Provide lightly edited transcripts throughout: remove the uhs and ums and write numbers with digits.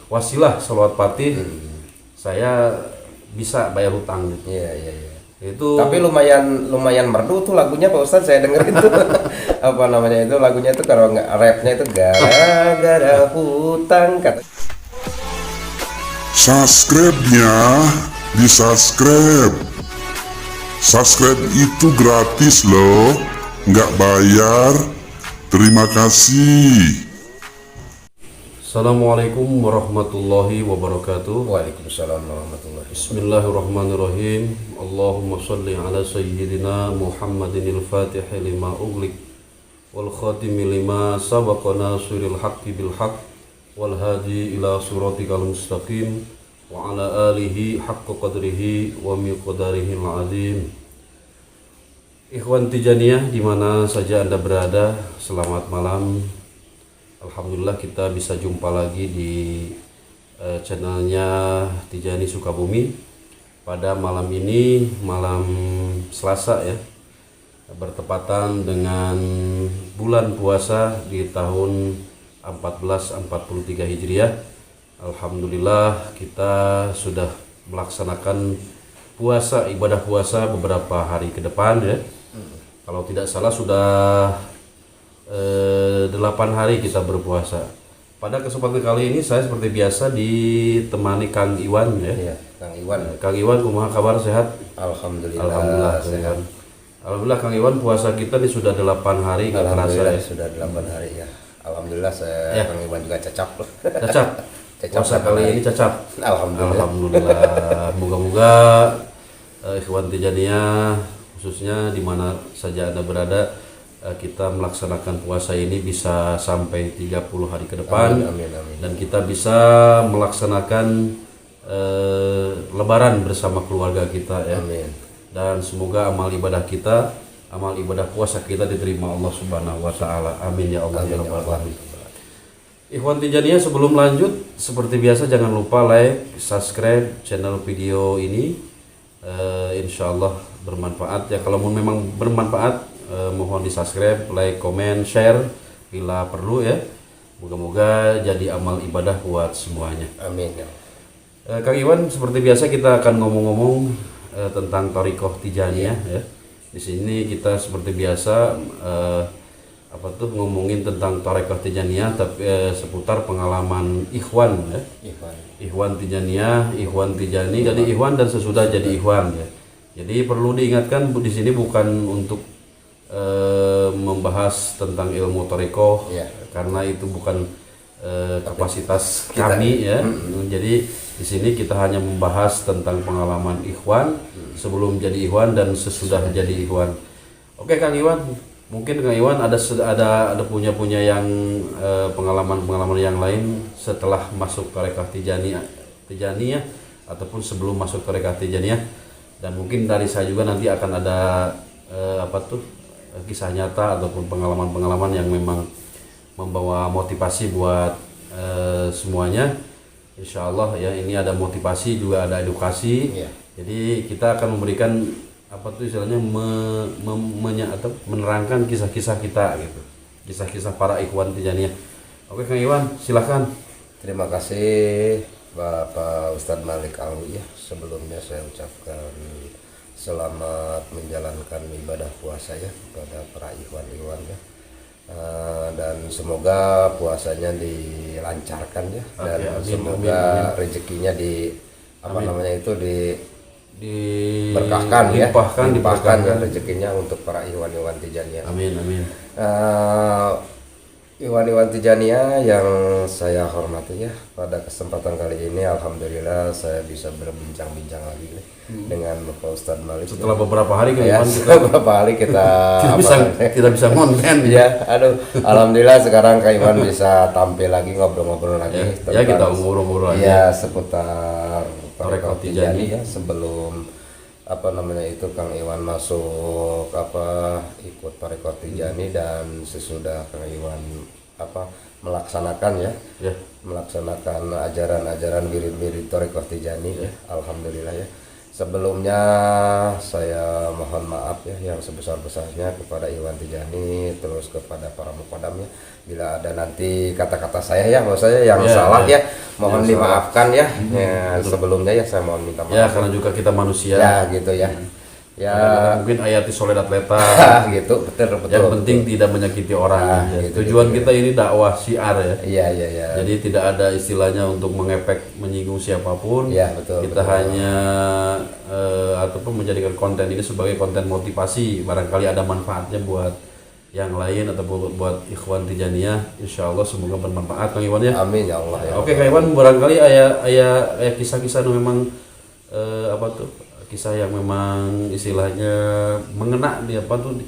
wasilah sholawat fatih saya bisa bayar hutang gitu. Iya, iya, iya. Itu Tapi lumayan merdu tuh lagunya Pak Ustadz, saya dengerin tuh. Apa namanya itu lagunya itu, kalau nggak rapnya itu gara-gara hutang kata. Subscribe-nya di subscribe. Subscribe itu gratis loh, nggak bayar. Terima kasih. Assalamualaikum warahmatullahi wabarakatuh. Waalaikumsalam warahmatullahi wabarakatuh. Bismillahirrahmanirrahim. Allahumma salli ala sayyidina Muhammadinil Fatih lima ughliq wal khatimi lima sabaqa nasiril haqqi bil haqq wal hadi ila siratikal mustaqim wa ala alihi haqqa qadrihi wa miqdarihil azim. Ikhwan Tijaniyah dimana saja Anda berada, selamat malam. Alhamdulillah kita bisa jumpa lagi di channelnya Tijani Sukabumi pada malam ini, malam Selasa ya, bertepatan dengan bulan puasa di tahun 1443 Hijriah. Alhamdulillah kita sudah melaksanakan puasa, ibadah puasa beberapa hari ke depan ya. Kalau tidak salah sudah 8 hari kita berpuasa. Pada kesempatan kali ini saya seperti biasa ditemani Kang Iwan ya. Iya, Kang Iwan. Kang Iwan, kumaha kabar, sehat? Alhamdulillah. Alhamdulillah sehat. Alhamdulillah Kang Iwan, puasa kita ini sudah 8 hari nggak terasa Alhamdulillah ya. sudah 8 hari ya. Alhamdulillah saya Ya. Kang Iwan juga cacap loh. Cacat. Cacap Puasa 8 kali hari. ini cacat. Alhamdulillah. Alhamdulillah. Moga-moga Ikhwan Tijaniyah khususnya di mana saja Anda berada, kita melaksanakan puasa ini bisa sampai 30 hari ke depan. Amin, amin, amin. Dan kita bisa melaksanakan lebaran bersama keluarga kita ya. Amin. Dan semoga amal ibadah kita, amal ibadah puasa kita diterima Allah Subhanahu wa taala. Amin ya Allah ya rabbal alamin. Ikhwan Tijaniyah, sebelum lanjut seperti biasa jangan lupa like, subscribe channel video ini. Insya Allah bermanfaat ya. Kalau memang bermanfaat, mohon di subscribe, like, comment, share bila perlu ya. Moga-moga jadi amal ibadah buat semuanya. Amin ya. Kang Iwan, seperti biasa kita akan ngomong-ngomong tentang Thariqah Tijaniyah ya. Di sini kita seperti biasa ngomongin tentang Thariqah Tijaniyah, tapi seputar pengalaman ikhwan ya. Ikhwan Tijaniyah, Ikhwan Tijani, jadi ikhwan dan sesudah jadi ikhwan ya. Jadi perlu diingatkan di sini bukan untuk membahas tentang ilmu Thariqah Ya. karena itu bukan kapasitas kami ya. Jadi di sini kita hanya membahas tentang pengalaman ikhwan sebelum jadi ikhwan dan sesudah jadi ikhwan. Oke Kang Iwan, mungkin Kang Iwan ada punya yang pengalaman yang lain setelah masuk Thariqah Tijaniyah ataupun sebelum masuk Thariqah Tijaniyah, dan mungkin dari saya juga nanti akan ada kisah nyata ataupun pengalaman-pengalaman yang memang membawa motivasi buat semuanya. Insya Allah ya, ini ada motivasi juga ada edukasi. Iya. Jadi kita akan memberikan istilahnya menerangkan kisah-kisah kita gitu, kisah-kisah para ikhwan Tijaniyah. Oke Kang Iwan, silahkan. Terima kasih Bapak Ustadz Malik Alwi ya. Sebelumnya saya ucapkan selamat menjalankan ibadah puasa ya kepada para ikhwan-ikhwan ya. Dan semoga puasanya dilancarkan ya. Dan Amin, semoga amin. rezekinya Amin. diberkahkan ya, diberkahkan ya rezekinya untuk para ikhwan-ikhwan Tijaniyah. Amin amin. Ikhwan-ikhwan Tijaniyah yang saya hormati ya, pada kesempatan kali ini alhamdulillah saya bisa berbincang-bincang lagi nih dengan Bapak Ustadz Malik. Setelah beberapa hari Kang Ya, Iwan setelah beberapa hari kita tidak bisa konten ya, aduh, alhamdulillah sekarang Kak Iwan bisa tampil lagi, ngobrol-ngobrol lagi ya kita ngobrol-ngobrol aja. ya seputar Thariqah Tijaniyah ya. Sebelum Kang Iwan masuk ikut Thariqah Tijaniyah dan sesudah Kang Iwan melaksanakan ya, melaksanakan ajaran-ajaran wirid-wirid Thariqah Tijaniyah ya. Alhamdulillah ya. Sebelumnya saya mohon maaf ya yang sebesar-besarnya kepada Iwan Tijani, terus kepada para muqaddamnya bila ada nanti kata-kata saya ya, maksud saya yang salah ya. mohon dimaafkan ya. Ya, sebelumnya ya saya mohon minta maaf. Ya karena juga kita manusia. Ya gitu ya. Ya Mungkin ayati soledat leta. gitu betul. Yang penting tidak menyakiti orang. gitu, Tujuan gitu, kita ini dakwah syiar ya. Iya. Jadi tidak ada istilahnya untuk mengepek menyinggung siapapun. Iya, betul. Kita hanya ataupun menjadikan konten ini sebagai konten motivasi. Barangkali ada manfaatnya buat yang lain atau buat ikhwan Tijaniyah. Insya Allah semoga bermanfaat Kang Iwan ya. Amin ya Allah ya. Oke Kang Iwan, barangkali ayah kisah-kisah yang memang kisah yang memang istilahnya mengena di apa tuh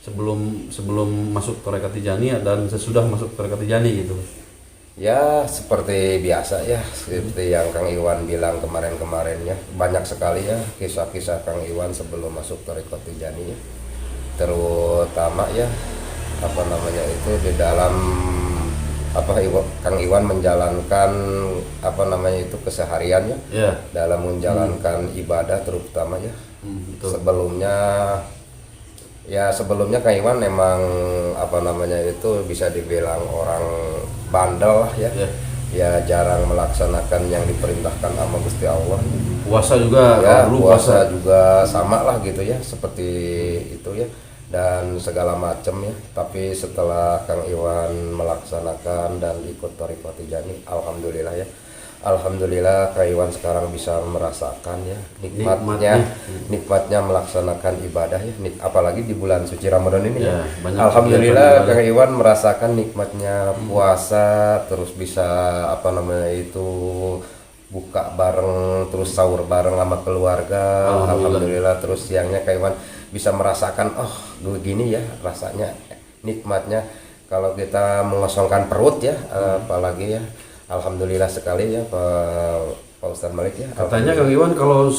sebelum masuk Tarekat Tijaniyah dan sesudah masuk Tarekat Tijaniyah gitu. Ya seperti biasa ya, seperti yang Kang Iwan bilang kemarin-kemarin ya, banyak sekali ya kisah-kisah Kang Iwan sebelum masuk Tarekat Tijaniyah. Terutama ya apa namanya itu di dalam Kang Iwan menjalankan apa namanya itu kesehariannya dalam menjalankan ibadah terutama ya. Sebelumnya Kang Iwan memang apa namanya itu bisa dibilang orang bandel lah ya. Ya jarang melaksanakan yang diperintahkan sama Gusti Allah. Puasa juga ya, puasa juga sama lah gitu ya, seperti itu ya. Dan segala macam ya, tapi setelah Kang Iwan melaksanakan dan ikut Tarekat Tijaniyah, alhamdulillah Kang Iwan sekarang bisa merasakan ya nikmatnya melaksanakan ibadah ya, apalagi di bulan suci Ramadan ini ya. Alhamdulillah Kang Iwan merasakan nikmatnya puasa, terus bisa apa namanya itu buka bareng, terus sahur bareng sama keluarga. Alhamdulillah. Terus siangnya Kang Iwan bisa merasakan begini ya rasanya, nikmatnya kalau kita mengosongkan perut ya, apalagi ya. Alhamdulillah sekali ya Pak Ustadz Malik ya. Katanya Kang Iwan kalau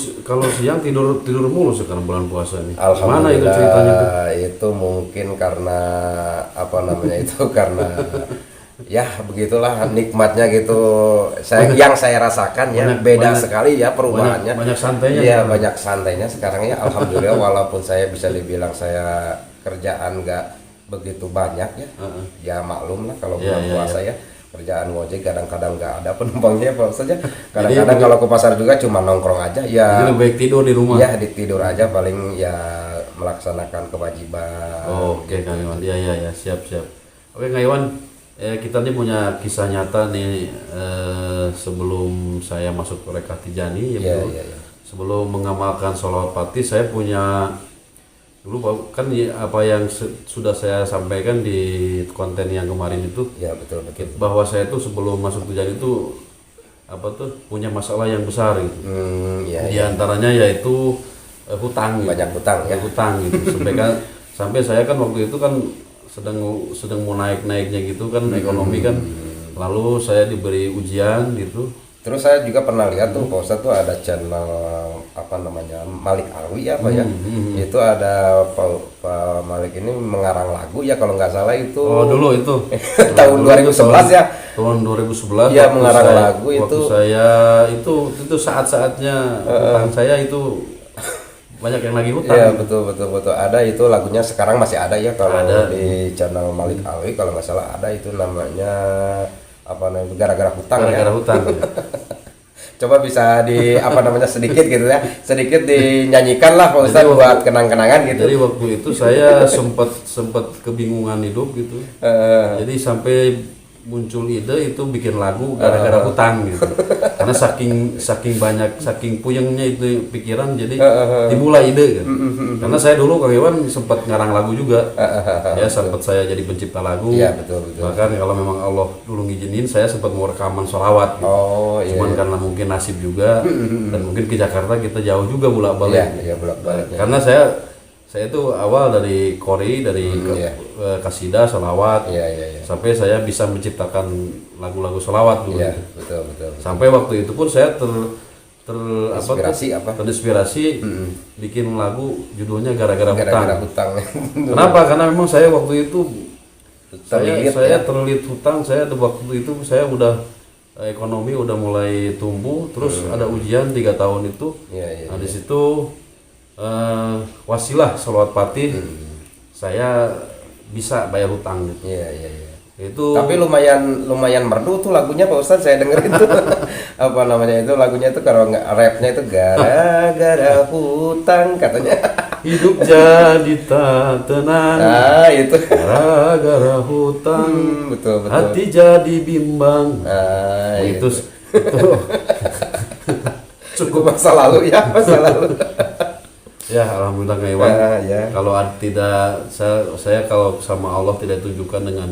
siang tidur mulu sekarang bulan puasa ini. Alhamdulillah. Mana itu ceritanya tuh? Itu mungkin karena apa namanya itu karena ya begitulah nikmatnya gitu. Yang saya rasakan ya beda sekali ya perubahannya. Banyak santainya. Iya banyak santainya sekarang ya. Alhamdulillah walaupun saya bisa dibilang saya kerjaan nggak begitu banyak ya. Ya maklum lah kalau bulan puasa ya. Kerjaan ngojek kadang-kadang nggak ada penumpangnya Pak Ustadz ya. Kadang-kadang kalau ke pasar juga cuma nongkrong aja ya. Jadi lebih baik tidur di rumah. Ya tidur aja paling ya melaksanakan kewajiban. Oke Kang Iwan. Ya siap. Oke Kang Iwan. Kita nih punya kisah nyata nih sebelum saya masuk Tarekat Tijaniyah ya, sebelum mengamalkan sholawat Fatih saya punya dulu kan apa yang sudah saya sampaikan di konten yang kemarin itu ya betul. Bahwa saya tuh sebelum masuk Tijaniyah itu punya masalah yang besar gitu. Di antaranya yaitu hutang gitu. Banyak hutang ya. Hutang gitu sampai saya kan waktu itu kan sedang mau naik-naiknya gitu kan ekonomi kan, lalu saya diberi ujian gitu. Terus saya juga pernah lihat tuh Pak Ustadz tuh ada channel apa namanya Malik Alwi apa ya, itu ada Pak Malik ini mengarang lagu ya kalau nggak salah itu. Dulu itu tahun 2011 ya. Tahun 2011 ya mengarang lagu itu. Waktu saya itu saat-saatnya hutang saya itu banyak yang lagi hutang. Iya betul. Ada itu lagunya sekarang masih ada ya kalau di channel Malik Alwi kalau nggak salah ada itu namanya apa namanya gara-gara hutang. Hutang. Coba bisa di apa namanya sedikit gitu ya, sedikit dinyanyikan lah Pak Ustadz buat kenang-kenangan gitu. Jadi waktu itu saya sempat kebingungan hidup gitu. Jadi sampai muncul ide itu bikin lagu gara-gara hutang gitu. Karena saking puyengnya itu pikiran jadi dimulai ide kan. Karena saya dulu Kang Iwan sempat ngarang lagu juga. Ya sempat saya jadi pencipta lagu. Iya betul. Bahkan kalau memang Allah dulu ngizinin saya sempat mau rekaman sholawat gitu. Cuman karena mungkin nasib juga dan mungkin ke Jakarta kita jauh juga bolak-balik. Iya bolak-balik. Karena saya itu awal dari Qori, dari kasidah, sholawat, sampai saya bisa menciptakan lagu-lagu sholawat dulu. Iya, betul. Sampai waktu itu pun saya terinspirasi bikin lagu judulnya gara-gara hutang. Kenapa? Karena memang saya waktu itu saya terlilit hutang. Saya waktu itu saya udah ekonomi udah mulai tumbuh, terus ada ujian 3 tahun itu. Nah di situ wasilah sholawat Fatih saya bisa bayar hutang gitu. Itu Tapi lumayan merdu tuh lagunya Pak Ustadz, saya dengerin tuh. Apa namanya itu lagunya itu, kalau nggak rapnya itu gara-gara hutang katanya. hidup jadi tak tenang Nah itu. gara-gara hutang, Betul. hati jadi bimbang. Nah itu itu. cukup Masa lalu ya, masa lalu. ya. Alhamdulillah Kang Iwan. Ya. Kalau tidak saya kalau sama Allah tidak tunjukkan dengan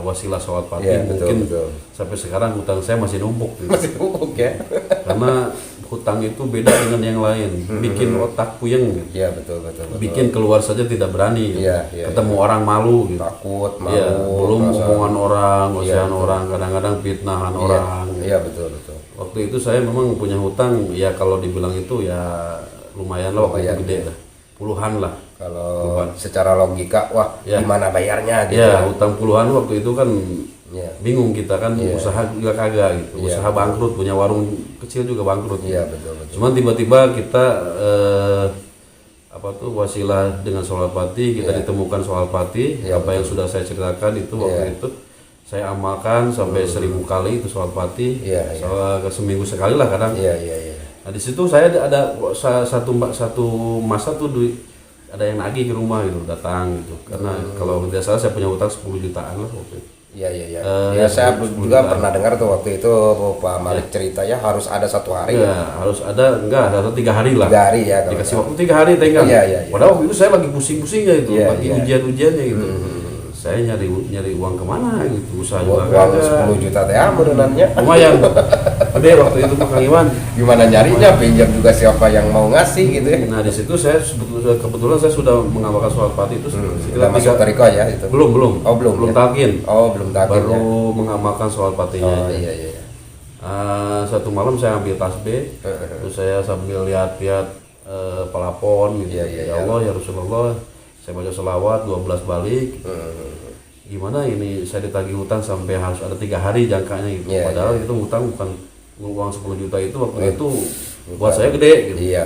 wasilah sholat Ya, Fatih, mungkin betul. sampai sekarang hutang saya masih numpuk gitu. Masih bubuk ya. Karena hutang itu beda dengan yang lain, bikin otak puyeng gitu. Iya betul. Bikin keluar saja tidak berani gitu. Iya, Ketemu orang malu gitu. Takut, malu. Iya, belum merasa- omongan orang, ocehan betul. orang, kadang-kadang fitnahan orang. Iya betul. Waktu itu saya memang punya hutang, ya kalau dibilang itu ya lumayan lah, waktu itu Lumayan, gede ya. lah, puluhan lah. Kalau secara logika, wah Ya. gimana bayarnya gitu. Ya hutang puluhan waktu itu kan Iya. bingung kita kan, Iya. usaha juga kagak gitu, Iya, usaha bangkrut, punya warung kecil juga bangkrut. Iya betul. Cuman tiba-tiba kita wasilah dengan sholat Fatih, kita ditemukan sholat Fatih, Iya, apa yang sudah saya ceritakan itu waktu itu saya amalkan sampai 1000 kali itu sholat Fatih. Iya. Seminggu sekali lah kadang. Iya. Nah di situ saya ada satu masa tuh ada yang nagih ke rumah gitu, datang gitu, karena kalau tidak salah saya punya utang 10 jutaan lah waktu itu. Iya. Ya, Saya 10 juga jutaan. pernah dengar tuh waktu itu Pak Malik cerita ya, harus ada 1 hari. Ya, harus ada, enggak, ada 3 hari lah. 3 hari ya kalau Dikasih waktu 3 hari tengah. Iya. Padahal waktu itu saya lagi pusing-pusingnya itu, Iya, lagi iya. ujian-ujiannya gitu. Saya nyari uang kemana gitu, usaha juga Uang kagak. 10 juta teh menurunannya. Lumayan, gede waktu itu Pak Kang Iwan. Gimana nyarinya, pinjam juga siapa yang mau ngasih gitu ya. Nah di situ saya kebetulan saya sudah mengamalkan sholat Fatih itu Udah sekitar masuk tariko ya itu. belum Oh, belum, belum ya? talqin, Oh belum takut baru ya. mengamalkan sholat Fatihnya Oh aja. iya. Satu malam saya ambil tasbih, terus saya sambil lihat-lihat pelapon gitu. Iya. Ya Allah ya Rasulullah, saya baca selawat 12 balik. Gimana ini saya ditagih hutang sampai harus ada 3 hari jangkanya gitu. Iya, Padahal itu hutang bukan uang 10 juta itu waktu itu buat saya gede gitu. Iya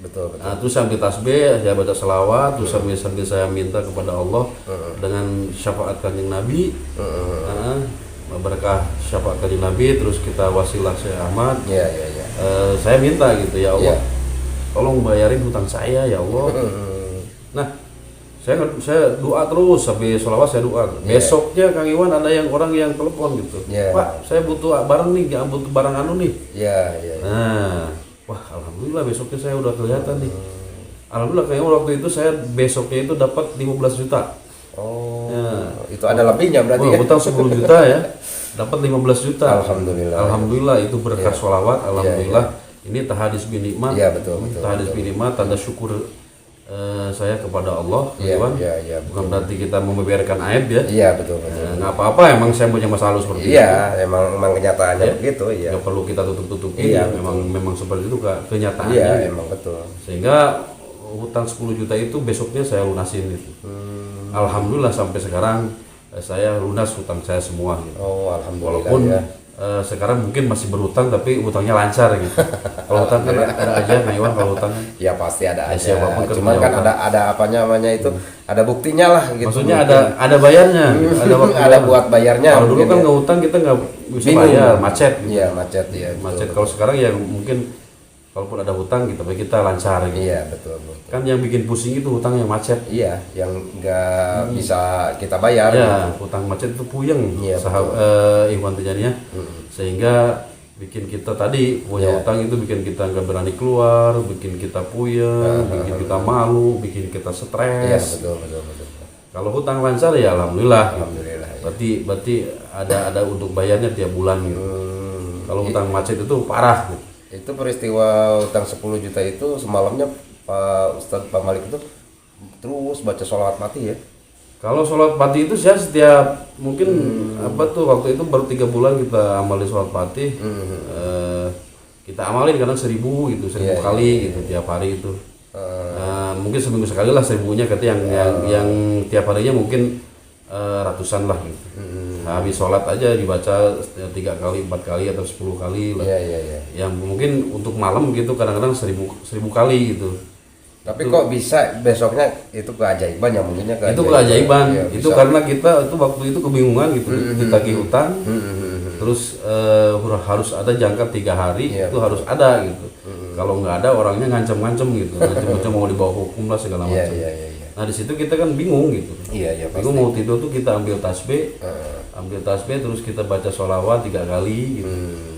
betul. Nah, terus sambil tasbih, saya baca selawat, terus sambil saya minta kepada Allah dengan syafaat kanjeng Nabi, berkah syafaat kanjeng Nabi, terus kita wasilah Syekh Ahmad. Iya. Saya minta gitu, ya Allah, Iya. tolong bayarin hutang saya ya Allah. Nah, saya doa terus sampai sholawat, saya doa. Besoknya Kang Iwan ada orang yang telepon gitu, Iya. Pak, saya butuh barang nih, butuh barang anu nih. Iya. Nah, wah alhamdulillah besoknya saya udah kelihatan nih. Alhamdulillah kayaknya waktu itu saya besoknya itu dapat 15 juta. Oh. Ya. Itu ada lebihnya berarti Wah, ya. utang 10 juta ya, dapat 15 juta. Alhamdulillah. Alhamdulillah itu berkah sholawat. Alhamdulillah ini tahadis bin nikmat. Iya, betul. Tahadis bin nikmat, tanda syukur saya kepada Allah. Iya, Iwan. iya, Bukan berarti kita membeberkan aib ya. Iya betul. Nggak apa-apa, emang saya punya masa lalu seperti itu. Iya, emang kenyataannya Ya. begitu ya. Nggak perlu kita tutup-tutupi. Iya, Ya, memang seperti itu kenyataannya. Iya, emang betul. Sehingga hutang 10 juta itu besoknya saya lunasin gitu. Alhamdulillah sampai sekarang saya lunas hutang saya semua gitu. Oh, alhamdulillah Walaupun ya. sekarang mungkin masih berhutang tapi hutangnya lancar gitu. Kalau hutang kan ada aja Kang Iwan, kalau hutang Ya pasti ada Ya, aja. siapapun kan Cuman punya kan utang. ada apa namanya itu, ada buktinya lah gitu. maksudnya ada bayarnya gitu. Waktu ada buat bayarnya. kalau dulu mungkin kan ya. nggak hutang kita nggak bisa Bingung. bayar, macet gitu. Iya, macet ya. Macet. Kalau sekarang ya mungkin kalaupun ada hutang kita lancar gitu. Iya, betul. Kan yang bikin pusing itu hutang yang macet. Iya, yang nggak bisa kita bayar. Ya, gitu. hutang macet itu puyeng, Iya, Ikhwan Tijaniyah. Sehingga bikin kita tadi punya Iya. hutang itu bikin kita nggak berani keluar, bikin kita puyeng, bikin kita malu, bikin kita Iya, stres. betul. Kalau hutang lancar ya alhamdulillah. Alhamdulillah. Ya. Berarti ada untuk bayarnya tiap bulan gitu. Kalau hutang macet itu parah gitu. Itu peristiwa utang 10 juta itu semalamnya Pak Ustadz Pak Malik itu terus baca sholawat mati ya. Kalau sholat Fatih itu saya setiap mungkin waktu itu baru 3 bulan kita amalin sholat Fatih. Kita amalin kadang 1000 gitu, 1000 kali gitu tiap hari itu. Mungkin seminggu sekali lah 1000-nya, kata yang tiap harinya mungkin ratusan lah gitu. Habis sholat aja dibaca 3 kali, 4 kali atau 10 kali lah. Iya. Yang mungkin untuk malam gitu kadang-kadang 1000 kali gitu. Tapi kok bisa besoknya itu keajaiban ya mungkinnya Itu keajaiban. Ya, itu bisa. karena kita itu waktu itu kebingungan gitu. Kita ke hutan. Terus harus ada jangka 3 hari, Iya, itu harus ada gitu. Kalau nggak ada orangnya ngancem-ngancem gitu. Ngancem-ngancem mau dibawa hukum lah segala Iya, macam. iya. Nah di situ kita kan bingung gitu. Iya, Bingung mau tidur tuh kita ambil tasbih, terus kita baca sholawat 3 kali gitu.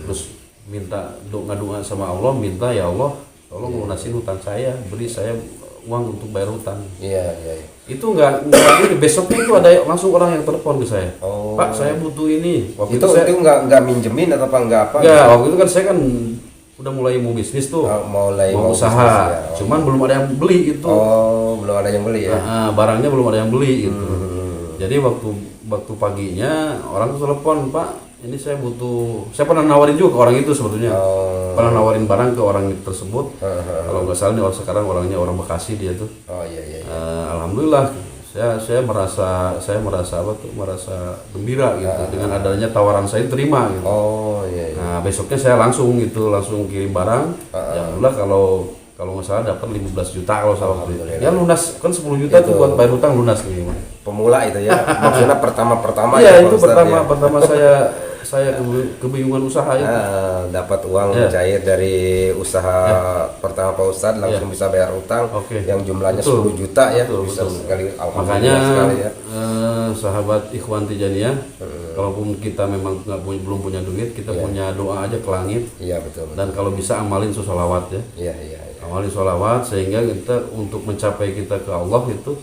Terus minta doa sama Allah, minta ya Allah tolong lunasin hutang saya, beri saya uang untuk bayar hutang. Iya. Itu nggak ini, besoknya itu ada langsung orang yang telepon ke saya. Oh. Pak, saya butuh ini. Waktu Itu saya nggak minjemin atau enggak apa? enggak, waktu itu kan saya kan udah mulai mau bisnis tuh. Mau usaha. bisnis, ya. Cuman belum ada yang beli itu. Oh, belum ada yang beli ya. Barangnya belum ada yang beli gitu. Jadi waktu paginya orang tuh telepon, Pak, ini saya butuh. Saya pernah nawarin juga ke orang itu sebetulnya. Pernah nawarin barang ke orang tersebut. Kalau nggak salah nih orang sekarang orangnya orang Bekasi dia tuh. Oh iya. Alhamdulillah saya merasa merasa gembira gitu dengan adanya tawaran saya terima gitu. Oh iya. Nah besoknya saya langsung kirim barang. Ya alhamdulillah kalau nggak salah dapat 15 juta kalau salah. Ya lunas kan 10 juta tuh buat bayar hutang lunas nih. Pemula itu ya. Maksudnya pertama Iya ya, itu Pak Ustadz, ya. pertama saya kebingungan usaha itu. Dapat uang Iya. cair dari usaha pertama Pak Ustadz langsung bisa bayar hutang Oke. yang jumlahnya Betul. 10 juta ya. Betul, Bisa betul. sekali Makanya alhamdulillah sekali ya. sahabat Ikhwan Tijaniyah, kalaupun kita memang belum punya duit, kita punya doa aja ke langit. Iya betul. Dan kalau bisa amalin sholawat ya. Iya. Amalin sholawat sehingga kita untuk mencapai kita ke Allah itu,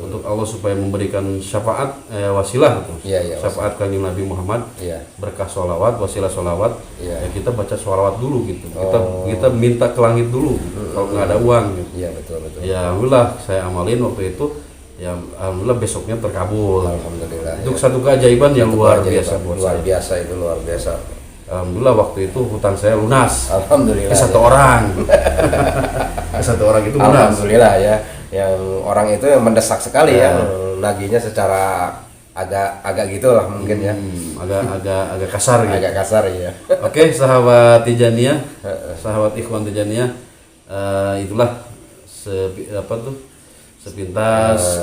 untuk Allah supaya memberikan syafaat wasilah itu. Iya, Syafaat kanjeng Nabi Muhammad. Iya. Berkah sholawat, wasilah sholawat. Iya. Ya kita baca sholawat dulu gitu. Kita minta ke langit dulu. Kalau nggak ada uang gitu. Iya betul. Ya alhamdulillah saya amalin waktu itu. Ya alhamdulillah besoknya terkabul. Alhamdulillah. Untuk satu keajaiban yang luar biasa buat luar saya. biasa itu luar biasa. Alhamdulillah waktu itu hutang saya lunas. Alhamdulillah. Ke satu orang. Ke satu orang itu lunas. Alhamdulillah ya. Yang orang itu yang mendesak sekali ya. Nagihnya secara agak gitulah mungkin ya. Agak kasar gitu. Agak kasar ya. Oke, sahabat Tijaniyah, sahabat Ikhwan Tijaniyah, itulah sepintas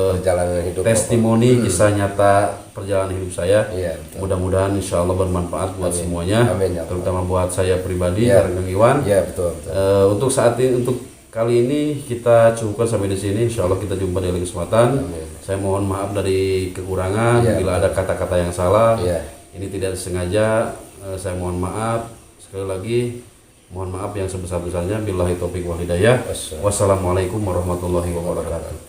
Perjalanan hidup testimoni kisah nyata perjalanan hidup saya. Iya, betul. Mudah-mudahan insya Allah bermanfaat buat semuanya, Amin, ya Allah. terutama buat saya pribadi, Iya. Kang Iwan. Iya betul. Untuk saat ini, untuk kali ini kita cukupkan sampai di sini. Insya Allah kita jumpa di lain kesempatan. Saya mohon maaf dari kekurangan Iya, bila ada kata-kata yang salah. Iya. Ini tidak sengaja. Saya mohon maaf sekali lagi. Mohon maaf yang sebesar-besarnya. Billahi taufiq wal hidayah. Wassalamualaikum warahmatullahi wabarakatuh.